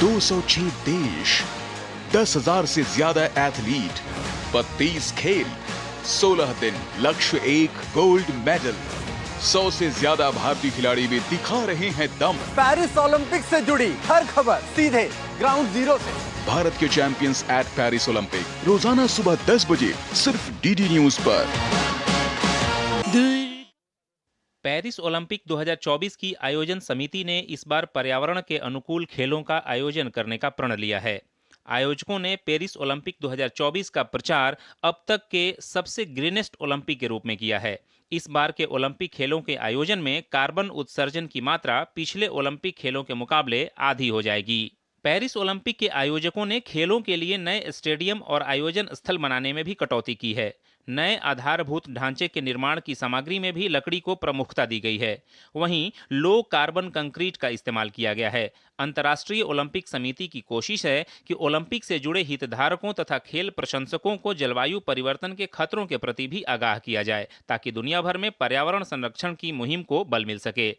206 देश, 10,000 से ज्यादा एथलीट, 32 खेल, 16 दिन, लक्ष्य एक गोल्ड मेडल। 100 से ज्यादा भारतीय खिलाड़ी भी दिखा रहे हैं दम। पेरिस ओलंपिक से जुड़ी हर खबर सीधे ग्राउंड जीरो से। भारत के चैंपियंस एट पेरिस ओलंपिक, रोजाना सुबह 10 बजे सिर्फ डीडी न्यूज पर। पेरिस ओलंपिक 2024 की आयोजन समिति ने इस बार पर्यावरण के अनुकूल खेलों का आयोजन करने का प्रण लिया है। आयोजकों ने पेरिस ओलंपिक 2024 का प्रचार अब तक के सबसे ग्रीनेस्ट ओलंपिक के रूप में किया है। इस बार के ओलंपिक खेलों के आयोजन में कार्बन उत्सर्जन की मात्रा पिछले ओलंपिक खेलों के मुकाबले आधी हो जाएगी। पेरिस ओलंपिक के आयोजकों ने खेलों के लिए नए स्टेडियम और आयोजन स्थल बनाने में भी कटौती की है। नए आधारभूत ढांचे के निर्माण की सामग्री में भी लकड़ी को प्रमुखता दी गई है। वहीं लो कार्बन कंक्रीट का इस्तेमाल किया गया है। अंतर्राष्ट्रीय ओलंपिक समिति की कोशिश है कि ओलंपिक से जुड़े हितधारकों तथा खेल प्रशंसकों को जलवायु परिवर्तन के खतरों के प्रति भी आगाह किया जाए, ताकि दुनिया भर में पर्यावरण संरक्षण की मुहिम को बल मिल सके।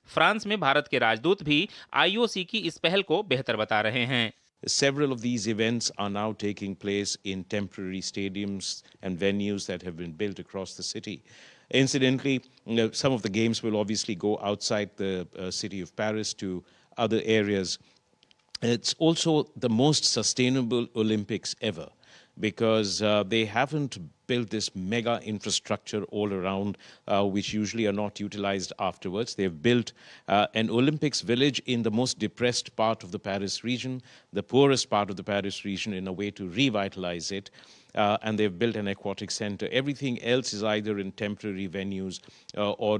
फ्रांस में भारत के राजदूत भी आईओसी की इस पहल को बेहतर बता रहे हैं। Several of these events are now taking place in temporary stadiums and venues that have been built across the city. Incidentally, some of the games will obviously go outside the city of Paris to other areas. It's also the most sustainable Olympics ever, because they haven't built this mega infrastructure all around, which usually are not utilized afterwards. They've built an Olympics village in the most depressed part of the Paris region, the poorest part of the Paris region, in a way to revitalize it. And they've built an aquatic center. Everything else is either in temporary venues or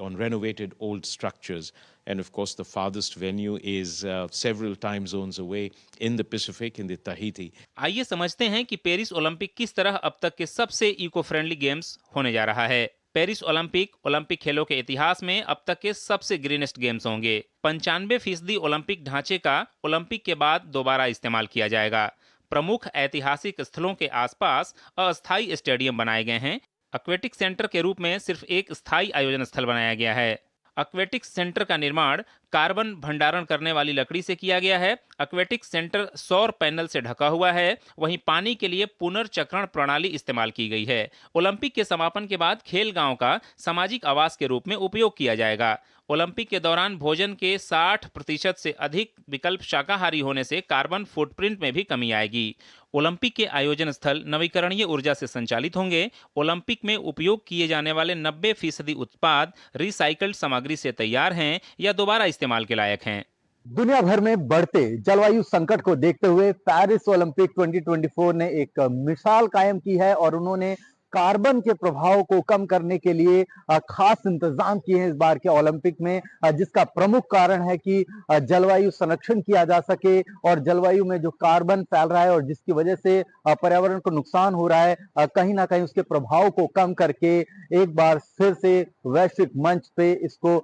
on renovated old structures. And of course, the farthest venue is several time zones away in the Pacific, in the Tahiti. आइए समझते हैं कि Paris Olympic किस तरह अब तक के सबसे इको फ्रेंडली गेम्स होने जा रहा है। पेरिस ओलंपिक खेलों के इतिहास में अब तक के सबसे ग्रीनेस्ट गेम्स होंगे। 95% ओलंपिक ढांचे का ओलंपिक के बाद दोबारा इस्तेमाल किया जाएगा। प्रमुख ऐतिहासिक स्थलों के आसपास अस्थायी स्टेडियम बनाए गए हैं। एक्वेटिक सेंटर के रूप में सिर्फ एक स्थायी आयोजन स्थल बनाया गया है। एक्वेटिक सेंटर का निर्माण कार्बन भंडारण करने वाली लकड़ी से किया गया है। एक्वेटिक सेंटर सौर पैनल से ढका हुआ है। वहीं पानी के लिए पुनर्चक्रण प्रणाली इस्तेमाल की गई है। ओलंपिक के समापन के बाद खेल गांव का सामाजिक आवास के रूप में उपयोग किया जाएगा। ओलंपिक के दौरान भोजन के 60% से अधिक विकल्प शाकाहारी होने से कार्बन फुटप्रिंट में भी कमी आएगी। ओलंपिक के आयोजन स्थल नवीकरणीय ऊर्जा से संचालित होंगे। ओलंपिक में उपयोग किए जाने वाले 90% उत्पाद रिसाइकल्ड सामग्री से तैयार हैं या दोबारा इस्तेमाल के लायक हैं। दुनिया भर में बढ़ते जलवायु संकट को देखते हुए पेरिस ओलंपिक 2024 ने एक मिसाल कायम की है और उन्होंने कार्बन के प्रभाव को कम करने के लिए खास इंतजाम किए हैं इस बार के ओलंपिक में, जिसका प्रमुख कारण है कि जलवायु संरक्षण किया जा सके और जलवायु में जो कार्बन फैल रहा है और जिसकी वजह से पर्यावरण को नुकसान हो रहा है, कहीं ना कहीं उसके प्रभाव को कम करके एक बार फिर से वैश्विक मंच पे इसको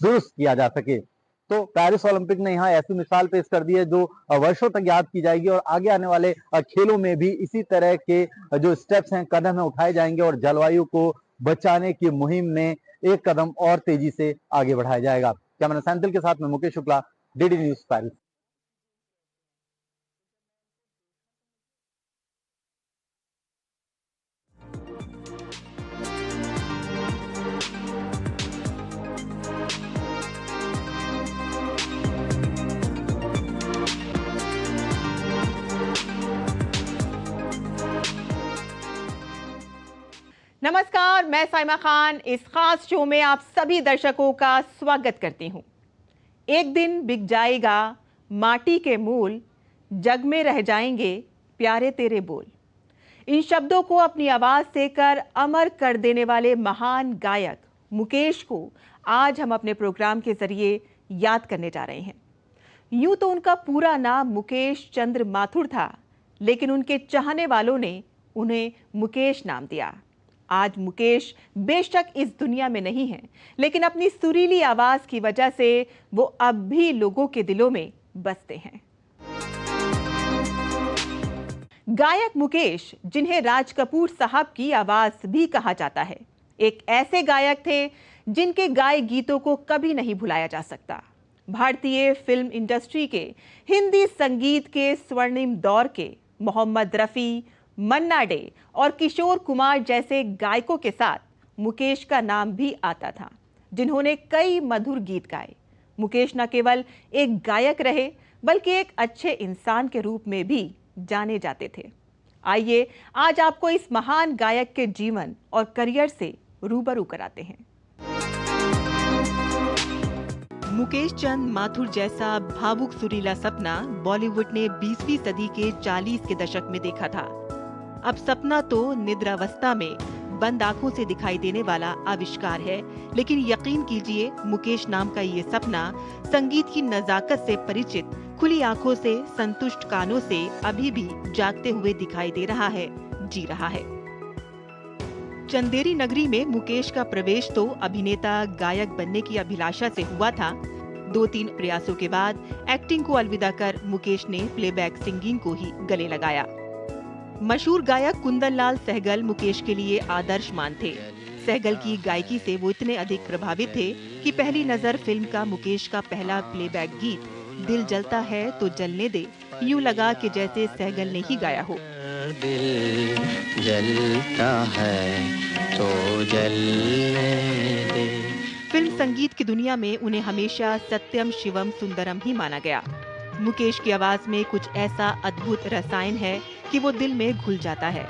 दुरुस्त किया जा सके। तो पेरिस ओलंपिक ने यहाँ ऐसी मिसाल पेश कर दी है जो वर्षों तक याद की जाएगी और आगे आने वाले खेलों में भी इसी तरह के जो स्टेप्स हैं, कदम हैं, उठाए जाएंगे और जलवायु को बचाने की मुहिम में एक कदम और तेजी से आगे बढ़ाया जाएगा। कैमरा सैंथिल के साथ में Mukesh Shukla, DD news Paris. नमस्कार, मैं साइमा खान इस खास शो में आप सभी दर्शकों का स्वागत करती हूं। एक दिन बिक जाएगा माटी के मूल, जग में रह जाएंगे प्यारे तेरे बोल। इन शब्दों को अपनी आवाज देकर अमर कर देने वाले महान गायक मुकेश को आज हम अपने प्रोग्राम के जरिए याद करने जा रहे हैं। यूं तो उनका पूरा नाम मुकेश चंद्र माथुर था, लेकिन उनके चाहने वालों ने उन्हें मुकेश नाम दिया। आज मुकेश बेशक इस दुनिया में नहीं है, लेकिन अपनी सुरीली आवाज की वजह से वो अब भी लोगों के दिलों में बसते हैं। गायक मुकेश, जिन्हें राज कपूर साहब की आवाज भी कहा जाता है, एक ऐसे गायक थे जिनके गाए गीतों को कभी नहीं भुलाया जा सकता। भारतीय फिल्म इंडस्ट्री के हिंदी संगीत के स्वर्णिम दौर के मोहम्मद रफ़ी, मन्ना डे और किशोर कुमार जैसे गायकों के साथ मुकेश का नाम भी आता था, जिन्होंने कई मधुर गीत गाए। मुकेश न केवल एक गायक रहे बल्कि एक अच्छे इंसान के रूप में भी जाने जाते थे। आइए आज आपको इस महान गायक के जीवन और करियर से रूबरू कराते हैं। मुकेश चंद माथुर जैसा भावुक सुरीला सपना बॉलीवुड ने 20वीं सदी के 40 के दशक में देखा था। अब सपना तो निद्रावस्था में बंद आंखों से दिखाई देने वाला आविष्कार है, लेकिन यकीन कीजिए मुकेश नाम का ये सपना संगीत की नजाकत से परिचित, खुली आंखों से, संतुष्ट कानों से अभी भी जागते हुए दिखाई दे रहा है, जी रहा है। चंदेरी नगरी में मुकेश का प्रवेश तो अभिनेता गायक बनने की अभिलाषा से हुआ था। 2-3 प्रयासों के बाद एक्टिंग को अलविदा कर मुकेश ने प्लेबैक सिंगिंग को ही गले लगाया। मशहूर गायक कुंदन लाल सहगल मुकेश के लिए आदर्श मान थे। सहगल की गायकी से वो इतने अधिक प्रभावित थे कि पहली नजर फिल्म का मुकेश का पहला प्लेबैक गीत दिल जलता है तो जलने दे यूं लगा कि जैसे सहगल ने ही गाया हो। दिल जलता है तो जलने दे। फिल्म संगीत की दुनिया में उन्हें हमेशा सत्यम शिवम सुंदरम ही माना गया। मुकेश की आवाज में कुछ ऐसा अद्भुत रसायन है कि वो दिल में घुल जाता है।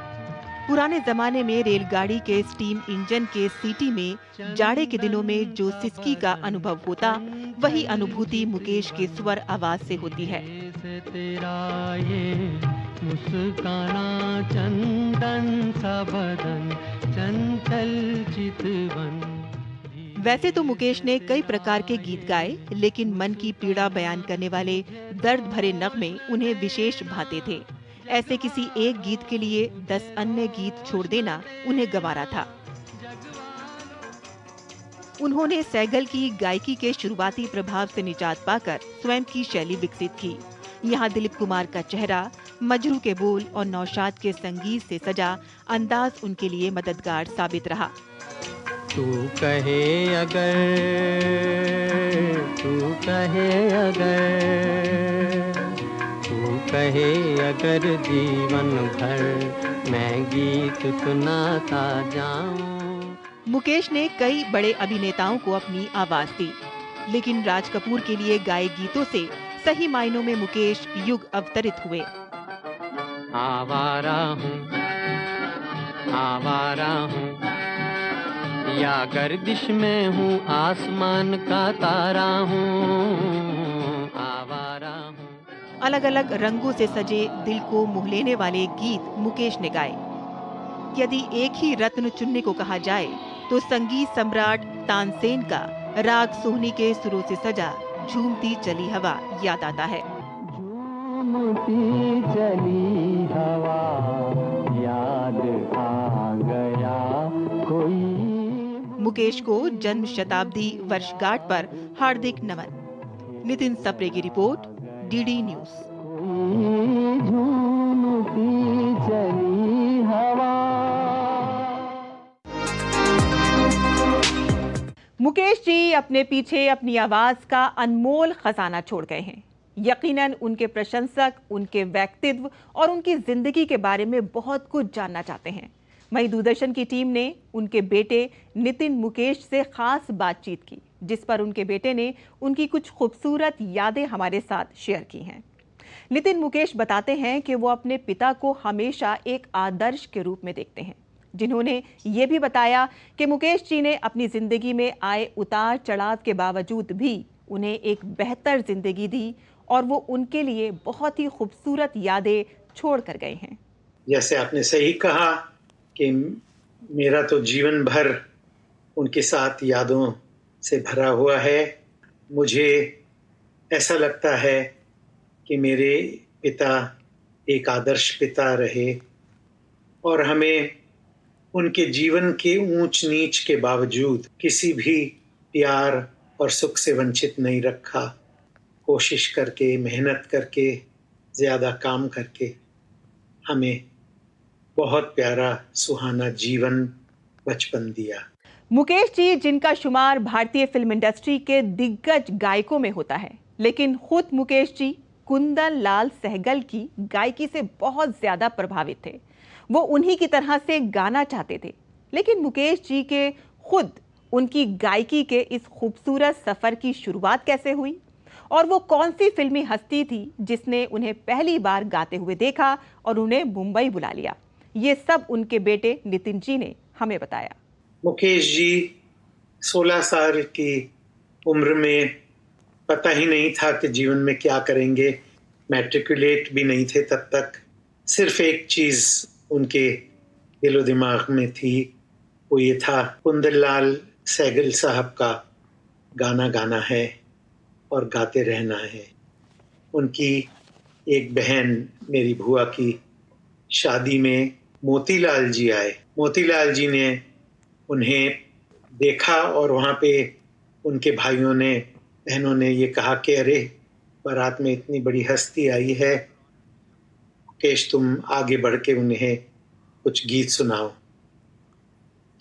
पुराने जमाने में रेलगाड़ी के स्टीम इंजन के सीटी में जाड़े के दिनों में जो सिसकी का अनुभव होता, वही अनुभूति मुकेश के स्वर आवाज से होती है। तेरा ये मुस्काना चंदन सा बदन चंचल चितवन। वैसे तो मुकेश ने कई प्रकार के गीत गाए, लेकिन मन की पीड़ा बयान करने वाले दर्द भरे नगमे उन्हें विशेष भाते थे। ऐसे किसी एक गीत के लिए 10 अन्य गीत छोड़ देना उन्हें गंवारा था। उन्होंने सहगल की गायकी के शुरुआती प्रभाव से निजात पाकर स्वयं की शैली विकसित की। यहाँ दिलीप कुमार का चेहरा, मजरू के बोल और नौशाद के संगीत से सजा अंदाज उनके लिए मददगार साबित रहा। तू कहे अगर जीवन भर मैं गीत सुनाता जाऊं। मुकेश ने कई बड़े अभिनेताओं को अपनी आवाज दी, लेकिन राज कपूर के लिए गाए गीतों से सही मायनों में मुकेश युग अवतरित हुए। आवारा हूँ या गर्दिश में हूँ, आसमान का तारा हूँ, आवारा हूँ। अलग अलग रंगों से सजे दिल को मोह लेने वाले गीत मुकेश ने गाए। यदि एक ही रत्न चुनने को कहा जाए तो संगीत सम्राट तानसेन का राग सोहनी के सुरों से सजा झूमती चली हवा याद आता है। झूमती चली हवा याद आ गया कोई। मुकेश को जन्म शताब्दी वर्षगांठ पर हार्दिक नमन। नितिन सप्रे की रिपोर्ट, डीडी न्यूज। झूमती चली हवा। मुकेश जी अपने पीछे अपनी आवाज का अनमोल खजाना छोड़ गए हैं। यकीनन उनके प्रशंसक उनके व्यक्तित्व और उनकी जिंदगी के बारे में बहुत कुछ जानना चाहते हैं। वहीं दूरदर्शन की टीम ने उनके बेटे नितिन मुकेश से खास बातचीत की, जिस पर उनके बेटे ने उनकी कुछ खूबसूरत यादें हमारे साथ शेयर की हैं। नितिन मुकेश बताते हैं कि वो अपने पिता को हमेशा एक आदर्श के रूप में देखते हैं, जिन्होंने ये भी बताया कि मुकेश जी ने अपनी जिंदगी में आए उतार चढ़ाव के बावजूद भी उन्हें एक बेहतर जिंदगी दी और वो उनके लिए बहुत ही खूबसूरत यादें छोड़ कर गए हैं। जैसे आपने सही कहा कि मेरा तो जीवन भर उनके साथ यादों से भरा हुआ है। मुझे ऐसा लगता है कि मेरे पिता एक आदर्श पिता रहे और हमें उनके जीवन के ऊंच नीच के बावजूद किसी भी प्यार और सुख से वंचित नहीं रखा। कोशिश करके, मेहनत करके, ज़्यादा काम करके हमें बहुत प्यारा सुहाना जीवन बचपन दिया। मुकेश जी, जिनका शुमार भारतीय फिल्म इंडस्ट्री के दिग्गज गायकों में होता है, लेकिन खुद मुकेश जी कुंदन लाल सहगल की गायकी से बहुत ज्यादा प्रभावित थे। वो उन्हीं की तरह से गाना चाहते थे। लेकिन मुकेश जी के खुद उनकी गायकी के इस खूबसूरत सफर की शुरुआत कैसे हुई, और वो कौन सी फिल्मी हस्ती थी जिसने उन्हें पहली बार गाते हुए देखा और उन्हें मुंबई बुला लिया, ये सब उनके बेटे नितिन जी ने हमें बताया। मुकेश जी 16 साल की उम्र में पता ही नहीं था कि जीवन में क्या करेंगे। मैट्रिकुलेट भी नहीं थे तब तक। सिर्फ एक चीज उनके दिलो दिमाग में थी, वो ये था कुंदन लाल सहगल साहब का गाना गाना है और गाते रहना है। उनकी एक बहन, मेरी बुआ की शादी में मोतीलाल जी आए। मोतीलाल जी ने उन्हें देखा और वहाँ पे उनके भाइयों ने, बहनों ने ये कहा कि अरे, बारात में इतनी बड़ी हस्ती आई है, मुकेश तुम आगे बढ़ के उन्हें कुछ गीत सुनाओ।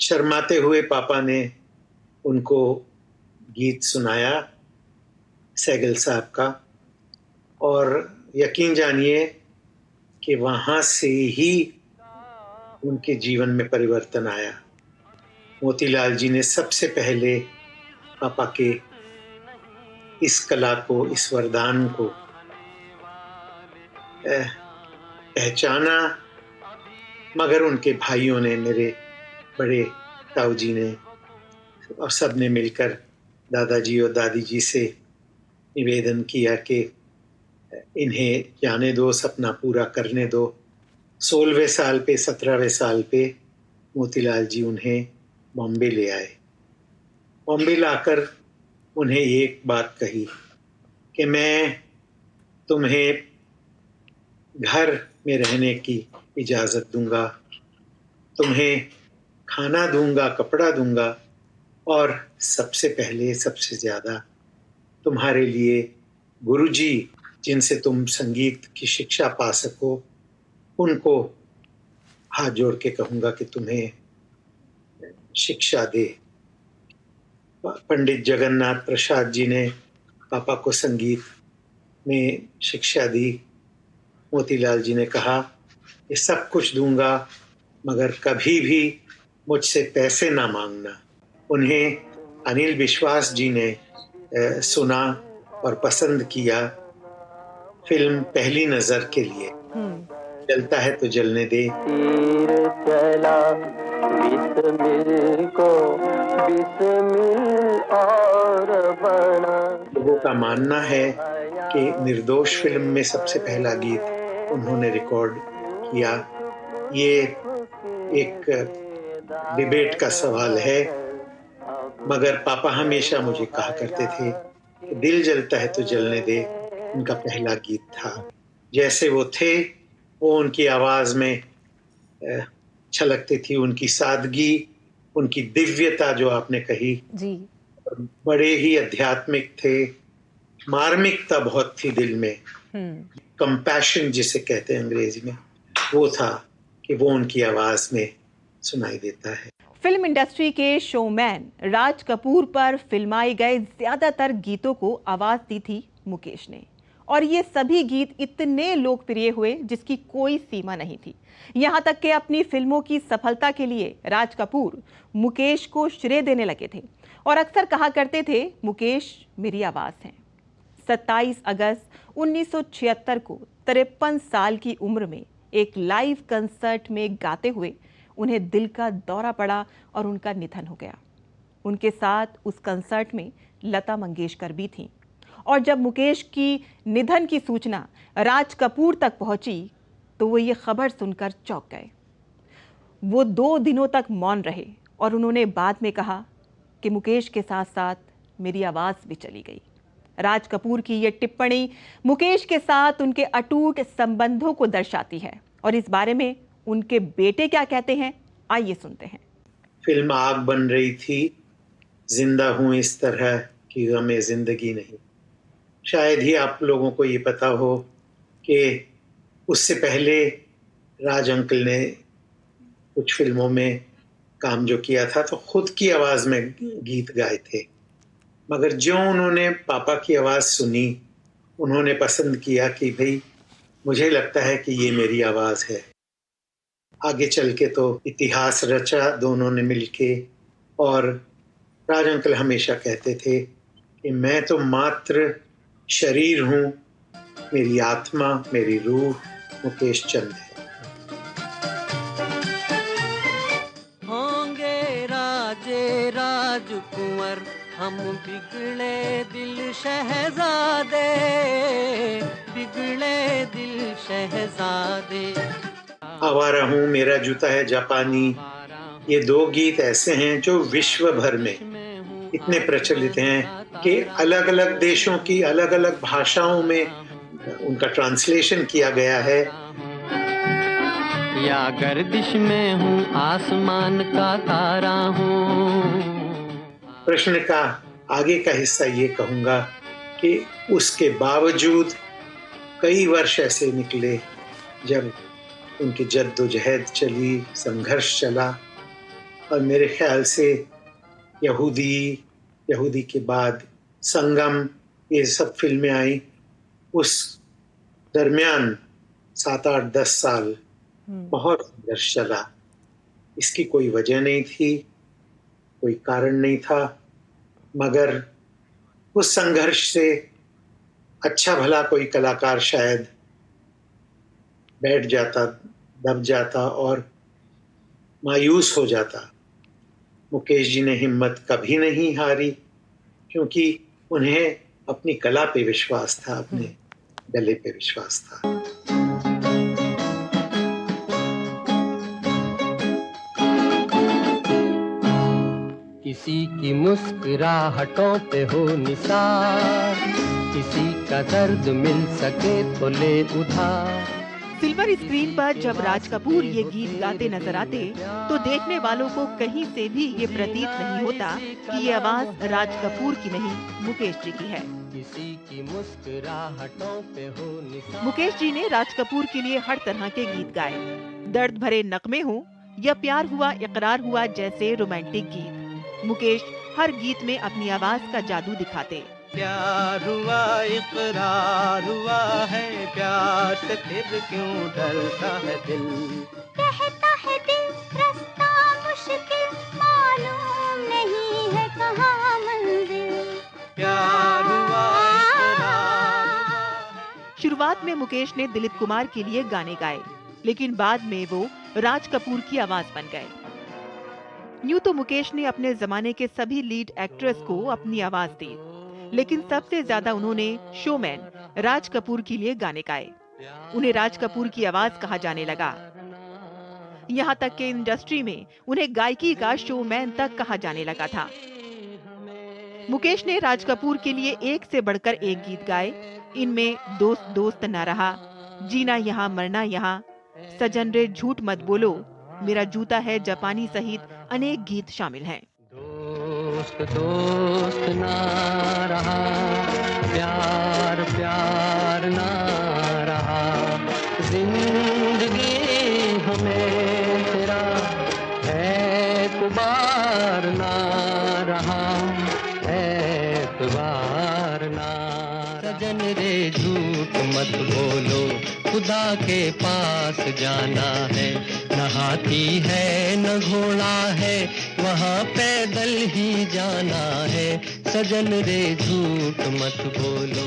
शर्माते हुए पापा ने उनको गीत सुनाया सहगल साहब का, और यकीन जानिए कि वहाँ से ही उनके जीवन में परिवर्तन आया। मोतीलाल जी ने सबसे पहले पापा के इस कला को, इस वरदान को पहचाना, मगर उनके भाइयों ने, मेरे बड़े ताऊ जी ने और सब ने मिलकर दादाजी और दादी जी से निवेदन किया कि इन्हें जाने दो, सपना पूरा करने दो। 16वें साल पे, 17वें साल पे मोतीलाल जी उन्हें बॉम्बे ले आए। बॉम्बे लाकर उन्हें एक बात कही कि मैं तुम्हें घर में रहने की इजाज़त दूंगा, तुम्हें खाना दूंगा, कपड़ा दूंगा, और सबसे पहले, सबसे ज़्यादा तुम्हारे लिए गुरुजी, जिनसे तुम संगीत की शिक्षा पा सको, उनको हाथ जोड़ के कहूँगा कि तुम्हें शिक्षा दे। पंडित जगन्नाथ प्रसाद जी ने पापा को संगीत में शिक्षा दी। मोतीलाल जी ने कहा, ये सब कुछ दूंगा, मगर कभी भी मुझसे पैसे ना मांगना। उन्हें अनिल विश्वास जी ने सुना और पसंद किया फिल्म पहली नजर के लिए। जलता है तो जलने दे। तीर चला बिस्मिल को बिस्मिल और बना। लोगों का मानना है कि निर्दोष फिल्म में सबसे पहला गीत उन्होंने रिकॉर्ड किया। ये एक डिबेट का सवाल है, मगर पापा हमेशा मुझे कहा करते थे कि दिल जलता है तो जलने दे उनका पहला गीत था। जैसे वो थे, वो उनकी आवाज में छलकती थी, उनकी सादगी, उनकी दिव्यता जो आपने कही जी। बड़े ही आध्यात्मिक थे। मार्मिकता बहुत थी दिल में, कंपैशन जिसे कहते हैं अंग्रेजी में, वो था कि वो उनकी आवाज में सुनाई देता है। फिल्म इंडस्ट्री के शोमैन राज कपूर पर फिल्माए गए ज्यादातर गीतों को आवाज दी थी मुकेश ने, और ये सभी गीत इतने लोकप्रिय हुए जिसकी कोई सीमा नहीं थी। यहाँ तक कि अपनी फिल्मों की सफलता के लिए राज कपूर मुकेश को श्रेय देने लगे थे और अक्सर कहा करते थे, मुकेश मेरी आवाज है। 27 अगस्त 1976 को 53 साल की उम्र में एक लाइव कंसर्ट में गाते हुए उन्हें दिल का दौरा पड़ा और उनका निधन हो गया। उनके साथ उस कंसर्ट में लता मंगेशकर भी थीं, और जब मुकेश की निधन की सूचना राज कपूर तक पहुंची तो वो ये खबर सुनकर चौंक गए। वो 2 दिनों तक मौन रहे और उन्होंने बाद में कहा कि मुकेश के साथ साथ मेरी आवाज़ भी चली गई। राज कपूर की ये टिप्पणी मुकेश के साथ उनके अटूट संबंधों को दर्शाती है, और इस बारे में उनके बेटे क्या कहते हैं, आइए सुनते हैं। फिल्म आग बन रही थी, जिंदा हूं इस तरह की गमे जिंदगी नहीं। शायद ही आप लोगों को ये पता हो कि उससे पहले राज अंकल ने कुछ फिल्मों में काम जो किया था तो खुद की आवाज में गीत गाए थे, मगर जो उन्होंने पापा की आवाज सुनी, उन्होंने पसंद किया कि भाई मुझे लगता है कि ये मेरी आवाज है। आगे चल के तो इतिहास रचा दोनों ने मिलके, और राज अंकल हमेशा कहते थे कि मैं तो मात्र शरीर हूँ, मेरी आत्मा, मेरी रूह मुकेश चंद है। होंगे राजे राजकुंवर हम बिगड़े दिल शहजादे, बिगड़े दिल शहजादे। आवारा हूँ, मेरा जूता है जापानी, ये दो गीत ऐसे हैं जो विश्व भर में इतने प्रचलित हैं कि अलग अलग देशों की अलग अलग भाषाओं में उनका ट्रांसलेशन किया गया है। या गर्दिश में हूँ, आसमान का तारा हूँ। प्रश्न का आगे का हिस्सा ये कहूँगा कि उसके बावजूद कई वर्ष ऐसे निकले जब उनकी जद्दोजहद चली, संघर्ष चला, और मेरे ख्याल से यहूदी के बाद संगम, ये सब फिल्में आई। उस दरमियान 7-8-10 साल बहुत संघर्ष चला। इसकी कोई वजह नहीं थी, कोई कारण नहीं था, मगर उस संघर्ष से अच्छा भला कोई कलाकार शायद बैठ जाता, दब जाता और मायूस हो जाता। मुकेश जी ने हिम्मत कभी नहीं हारी, क्योंकि उन्हें अपनी कला पे विश्वास था, अपने गले पे विश्वास था। किसी की मुस्कुराहटों पे हो निसार, किसी का दर्द मिल सके तो ले उधार। सिल्वर स्क्रीन पर जब राज कपूर ये गीत गाते नजर आते तो देखने वालों को कहीं से भी ये प्रतीत नहीं होता कि ये आवाज राज कपूर की नहीं, मुकेश जी की है। किसी की मुस्कुराहटों पे हो निसार। मुकेश जी ने राज कपूर के लिए हर तरह के गीत गाए, दर्द भरे नगमे हो या प्यार हुआ इकरार हुआ जैसे रोमांटिक गीत। मुकेश हर गीत में अपनी आवाज का जादू दिखाते। प्यार हुआ इकरार हुआ है, प्यार से फिर क्यों डरता है दिल, कहता है दिल रास्ता मुश्किल, मालूम नहीं है कहाँ मंजिल। प्यार हुआ इकरार। शुरुआत में मुकेश ने दिलीप कुमार के लिए गाने गाए, लेकिन बाद में वो राज कपूर की आवाज बन गए। यूं तो मुकेश ने अपने जमाने के सभी लीड एक्ट्रेस को अपनी आवाज दी, लेकिन सबसे ज्यादा उन्होंने शोमैन राज कपूर के लिए गाने गाए। उन्हें राज कपूर की आवाज कहा जाने लगा। यहाँ तक कि इंडस्ट्री में उन्हें गायकी का शोमैन तक कहा जाने लगा था। मुकेश ने राज कपूर के लिए एक से बढ़कर एक गीत गाए। इनमें दोस्त दोस्त ना रहा, जीना यहाँ मरना यहाँ, सजन रे झूठ मत बोलो, मेरा जूता है जापानी सहित अनेक गीत शामिल हैं। दोस्त दोस्त ना रहा, प्यार प्यार ना रहा, जिंदगी हमें तेरा एतबार ना रहा, एतबार ना। सजन रे झूठ मत बोलो, खुदा के पास जाना है, न हाथी है न घोड़ा है, वहाँ पैदल ही जाना है, सजन रे झूठ मत बोलो।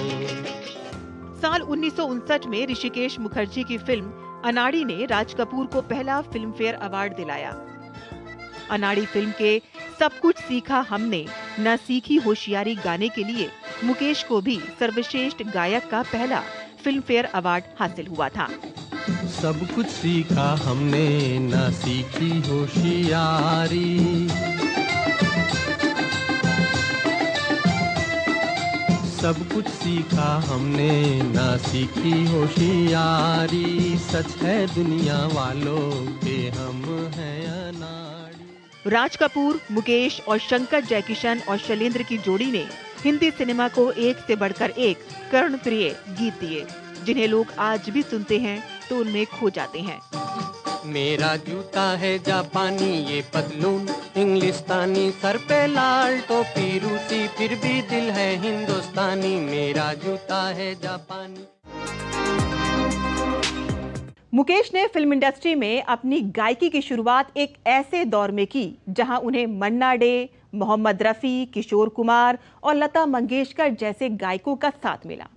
साल 1959 में ऋषिकेश मुखर्जी की फिल्म अनाड़ी ने राज कपूर को पहला फिल्म फेयर अवार्ड दिलाया। अनाड़ी फिल्म के सब कुछ सीखा हमने न सीखी होशियारी गाने के लिए मुकेश को भी सर्वश्रेष्ठ गायक का पहला फिल्म फेयर अवार्ड हासिल हुआ था। सब कुछ सीखा हमने न सीखी होशियारी, सब कुछ सीखा हमने न सीखी होशियारी, सच है दुनिया वालों के हम हैं अनाड़ी। राज कपूर, मुकेश और शंकर जयकिशन और शैलेंद्र की जोड़ी ने हिंदी सिनेमा को एक से बढ़कर एक कर्णप्रिय गीत दिए, जिन्हें लोग आज भी सुनते हैं तो उनमें खो जाते हैं। मेरा जूता है जापानी, ये पतलून इंग्लिस्तानी, सर पे लाल टोपी रूसी, फिर भी दिल है हिंदुस्तानी। मेरा जूता है जापानी। मुकेश ने फिल्म इंडस्ट्री में अपनी गायकी की शुरुआत एक ऐसे दौर में की जहां उन्हें मन्ना डे, मोहम्मद रफ़ी, किशोर कुमार और लता मंगेशकर जैसे गायकों का साथ मिला।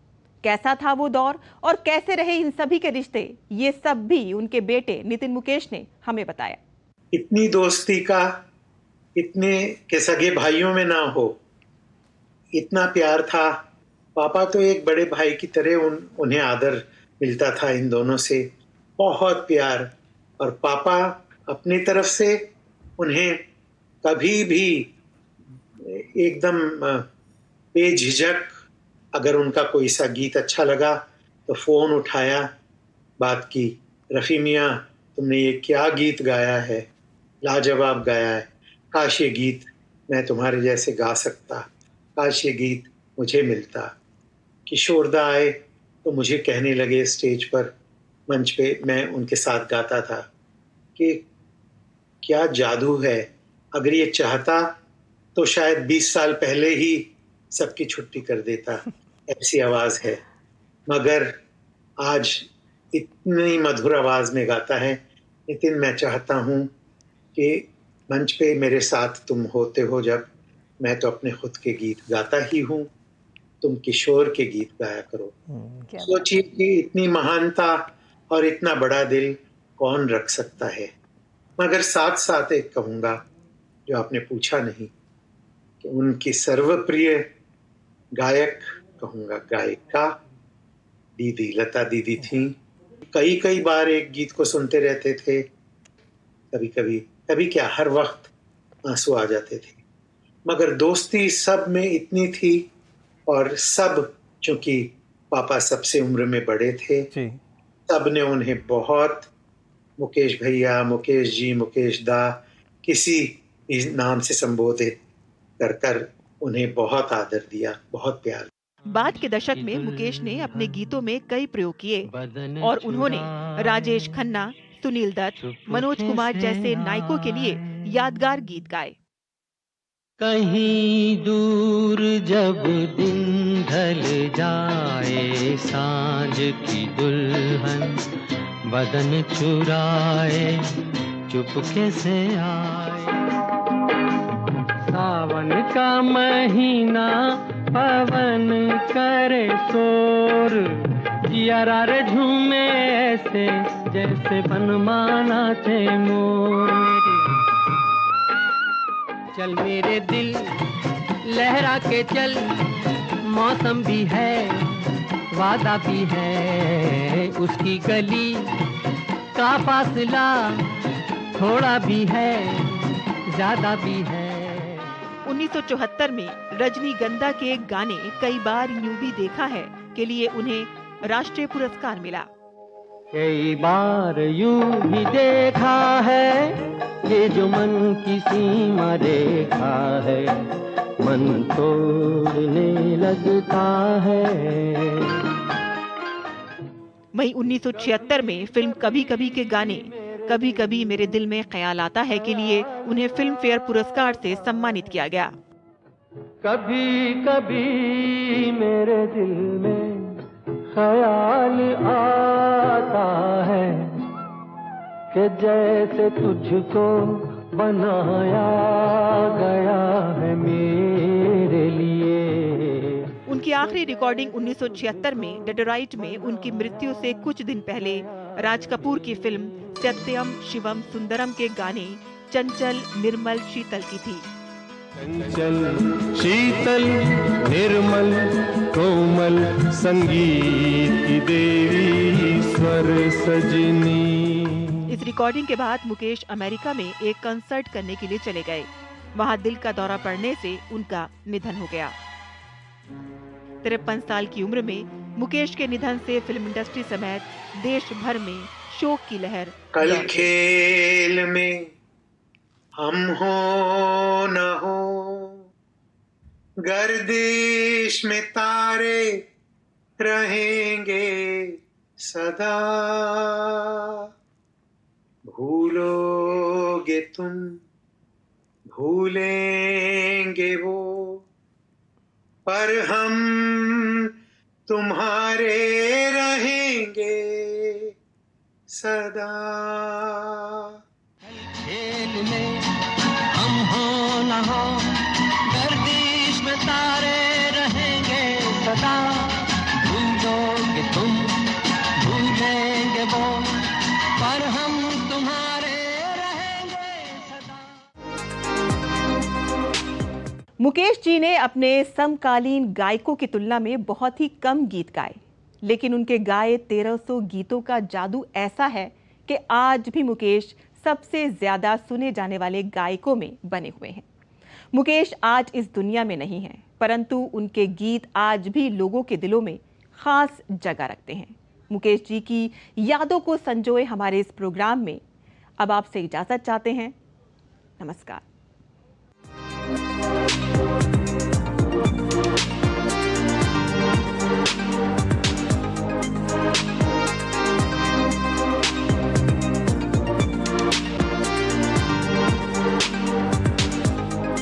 कैसा था वो दौर और कैसे रहे इन सभी के रिश्ते, ये सब भी उनके बेटे नितिन मुकेश ने हमें बताया। इतनी दोस्ती का इतने के सगे भाइयों में ना हो, इतना प्यार था। पापा तो एक बड़े भाई की तरह उन्हें आदर मिलता था इन दोनों से, बहुत प्यार। और पापा अपनी तरफ से उन्हें कभी भी एकदम बेझिझक, अगर उनका कोई सा गीत अच्छा लगा तो फोन उठाया, बात की, रफ़ी मियाँ तुमने ये क्या गीत गाया है, लाजवाब गाया है, काश ये गीत मैं तुम्हारे जैसे गा सकता, काश ये गीत मुझे मिलता। किशोरदा आए तो मुझे कहने लगे स्टेज पर, मंच पे मैं उनके साथ गाता था कि क्या जादू है, अगर ये चाहता तो शायद 20 साल पहले ही सबकी छुट्टी कर देता, ऐसी आवाज है। मगर आज इतनी मधुर आवाज में गाता है। नितिन, मैं चाहता हूँ कि मंच पे मेरे साथ तुम होते हो जब, मैं तो अपने खुद के गीत गाता ही हूँ, तुम किशोर के गीत गाया करो। सोचिए कि इतनी महानता और इतना बड़ा दिल कौन रख सकता है। मगर साथ साथ एक कहूँगा जो आपने पूछा नहीं, कि उनकी सर्वप्रिय गायक कहूँगा, गायिका दीदी लता दीदी थी। कई बार एक गीत को सुनते रहते थे, कभी क्या हर वक्त आंसू आ जाते थे। मगर दोस्ती सब में इतनी थी, और सब चूंकि पापा सबसे उम्र में बड़े थे, सब ने उन्हें बहुत मुकेश भैया, मुकेश जी, मुकेश दा, किसी भी नाम से संबोधित कर उन्हें बहुत आदर दिया, बहुत प्यार। बाद के दशक में मुकेश ने अपने गीतों में कई प्रयोग किए और उन्होंने राजेश खन्ना, सुनील दत्त, मनोज कुमार जैसे नायकों के लिए यादगार गीत गाए। कहीं दूर जब दिन ढल जाए, सांझ की दुल्हन बदन चुराए चुपके से आए। सावन का महीना पवन करे शोर, जियारा रे झूमे ऐसे जैसे बनमाना थे मोर। चल मेरे दिल लहरा के चल, मौसम भी है वादा भी है, उसकी गली का फासला थोड़ा भी है ज्यादा भी है। 1974 में रजनीगंधा के एक गाने कई बार यूं भी देखा है के लिए उन्हें राष्ट्रीय पुरस्कार मिला। कई बार यूं ही देखा है, ये जो मन की सीमा रेखा है, मन तोड़ने लगता है। वहीं 1976 में फिल्म कभी कभी के गाने कभी कभी मेरे दिल में ख्याल आता है के लिए उन्हें फिल्म फेयर पुरस्कार से सम्मानित किया गया। कभी कभी मेरे दिल में ख्याल आता है कि जैसे तुझको बनाया गया है मेरे लिए। उनकी आखिरी रिकॉर्डिंग 1976 में डेट्रॉइट में उनकी मृत्यु से कुछ दिन पहले राज कपूर की फिल्म सत्यम शिवम सुंदरम के गाने चंचल निर्मल शीतल की थी। चंचल शीतल निर्मल कोमल संगीत की देवी स्वर सजनी। इस रिकॉर्डिंग के बाद मुकेश अमेरिका में एक कंसर्ट करने के लिए चले गए। वहां दिल का दौरा पड़ने से उनका निधन हो गया। 53 साल की उम्र में मुकेश के निधन से फिल्म इंडस्ट्री समेत देश भर में शोक की लहर। कल खेल में हम हो न हो, गर्दिश में तारे रहेंगे सदा, भूलोगे तुम, भूलेंगे वो, पर हम तुम्हारे रहेंगे सदा। खेल में हम हो न हो, गर्दिश में तारे रहेंगे सदा। भूलोगे तुम, भूलेंगे वो, पर हम तुम्हारे रहेंगे सदा। मुकेश जी ने अपने समकालीन गायकों की तुलना में बहुत ही कम गीत गाए, लेकिन उनके गाए 1300 गीतों का जादू ऐसा है कि आज भी मुकेश सबसे ज्यादा सुने जाने वाले गायकों में बने हुए हैं। मुकेश आज इस दुनिया में नहीं हैं, परंतु उनके गीत आज भी लोगों के दिलों में खास जगह रखते हैं। मुकेश जी की यादों को संजोए हमारे इस प्रोग्राम में अब आपसे इजाजत चाहते हैं। नमस्कार।